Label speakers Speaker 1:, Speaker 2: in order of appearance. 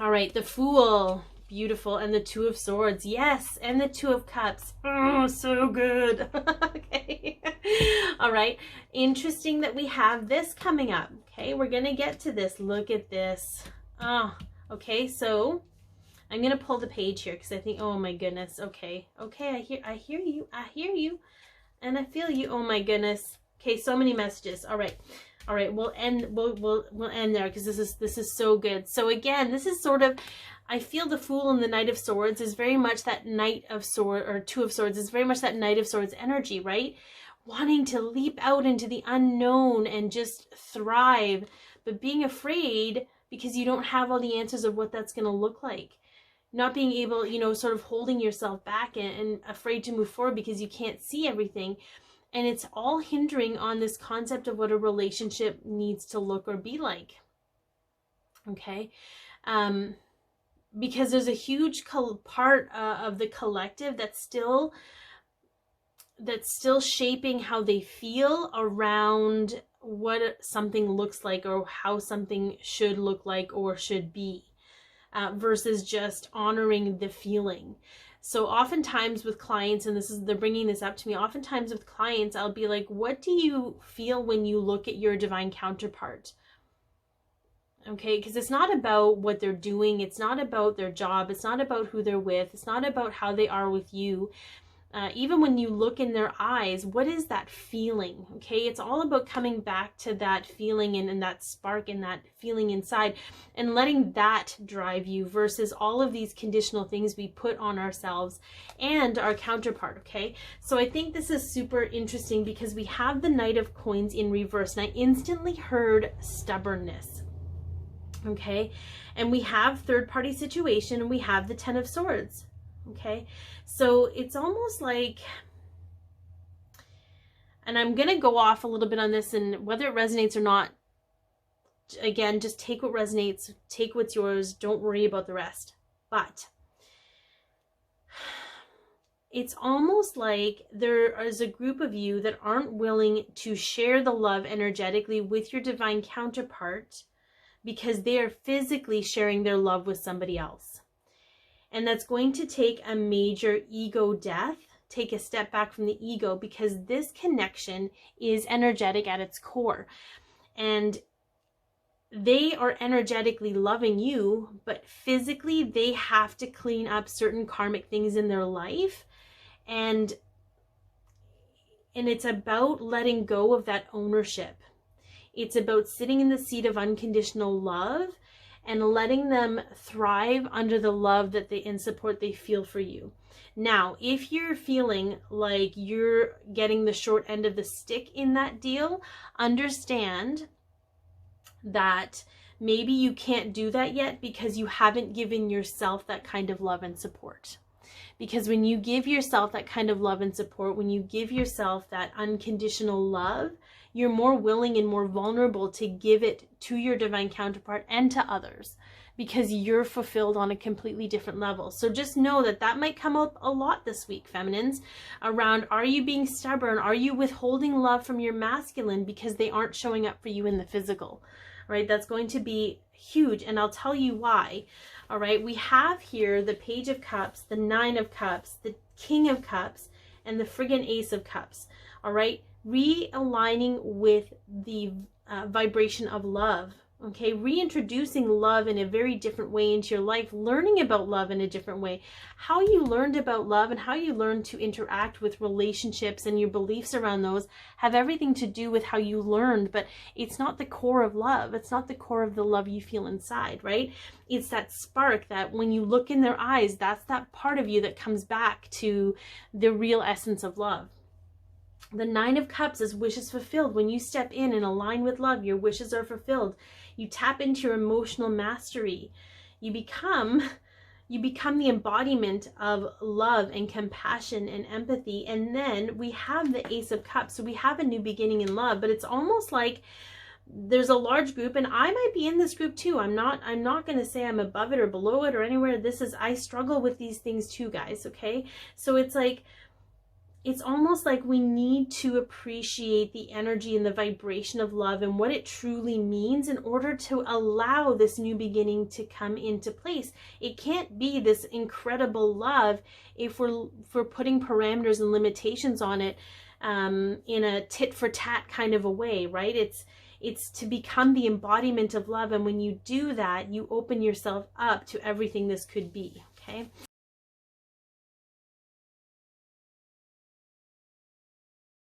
Speaker 1: All right, the Fool. Beautiful. And the Two of Swords. Yes. And the Two of Cups. Oh, so good. Okay. All right. Interesting that we have this coming up. Okay. We're going to get to this. Look at this. Oh, okay. So I'm going to pull the page here because I think, oh my goodness. Okay. Okay. I hear you. I hear you. And I feel you. Oh my goodness. Okay. So many messages. All right. All right, we'll end there because this is so good. So again, this is sort of, I feel the Fool and the Knight of Swords is very much that Knight of Swords, or Two of Swords is very much that Knight of Swords energy, right? Wanting to leap out into the unknown and just thrive, but being afraid because you don't have all the answers of what that's going to look like. Not being able, sort of holding yourself back and afraid to move forward because you can't see everything. And it's all hindering on this concept of what a relationship needs to look or be like. Okay. Because there's a huge part of the collective that's still shaping how they feel around what something looks like or how something should look like or should be, versus just honoring the feeling. So oftentimes with clients, and they're bringing this up to me, oftentimes with clients, I'll be like, what do you feel when you look at your divine counterpart? Okay, because it's not about what they're doing. It's not about their job. It's not about who they're with. It's not about how they are with you. Even when you look in their eyes, what is that feeling? Okay, it's all about coming back to that feeling and that spark and that feeling inside and letting that drive you versus all of these conditional things we put on ourselves and our counterpart. Okay, so I think this is super interesting because we have the Knight of Coins in reverse, and I instantly heard stubbornness. Okay, and we have third-party situation, and we have the Ten of Swords. Okay, so it's almost like, and I'm going to go off a little bit on this, and whether it resonates or not, again, just take what resonates, take what's yours, don't worry about the rest. But it's almost like there is a group of you that aren't willing to share the love energetically with your divine counterpart because they are physically sharing their love with somebody else. And that's going to take a major ego death, take a step back from the ego, because this connection is energetic at its core. And they are energetically loving you, but physically they have to clean up certain karmic things in their life. And it's about letting go of that ownership. It's about sitting in the seat of unconditional love and letting them thrive under the love that and support they feel for you. Now, if you're feeling like you're getting the short end of the stick in that deal, understand that maybe you can't do that yet because you haven't given yourself that kind of love and support. Because when you give yourself that kind of love and support, when you give yourself that unconditional love, you're more willing and more vulnerable to give it to your divine counterpart and to others because you're fulfilled on a completely different level. So just know that that might come up a lot this week, feminines, around, are you being stubborn? Are you withholding love from your masculine because they aren't showing up for you in the physical? Right? That's going to be huge, and I'll tell you why. All right, we have here the Page of Cups, the Nine of Cups, the King of Cups, and the friggin' Ace of Cups. All right, realigning with the vibration of love. Okay, reintroducing love in a very different way into your life, learning about love in a different way. How you learned about love and how you learned to interact with relationships and your beliefs around those have everything to do with how you learned, but it's not the core of love. It's not the core of the love you feel inside, right? It's that spark that when you look in their eyes, that's that part of you that comes back to the real essence of love. The Nine of Cups is wishes fulfilled. When you step in and align with love, your wishes are fulfilled. You tap into your emotional mastery. You become the embodiment of love and compassion and empathy. And then we have the Ace of Cups. So we have a new beginning in love, but it's almost like there's a large group, and I might be in this group too. I'm not going to say I'm above it or below it or anywhere. I struggle with these things too, guys. Okay. So it's like, it's almost like we need to appreciate the energy and the vibration of love and what it truly means in order to allow this new beginning to come into place. It can't be this incredible love if we're putting parameters and limitations on it in a tit for tat kind of a way, right? It's to become the embodiment of love, and when you do that, you open yourself up to everything this could be. Okay,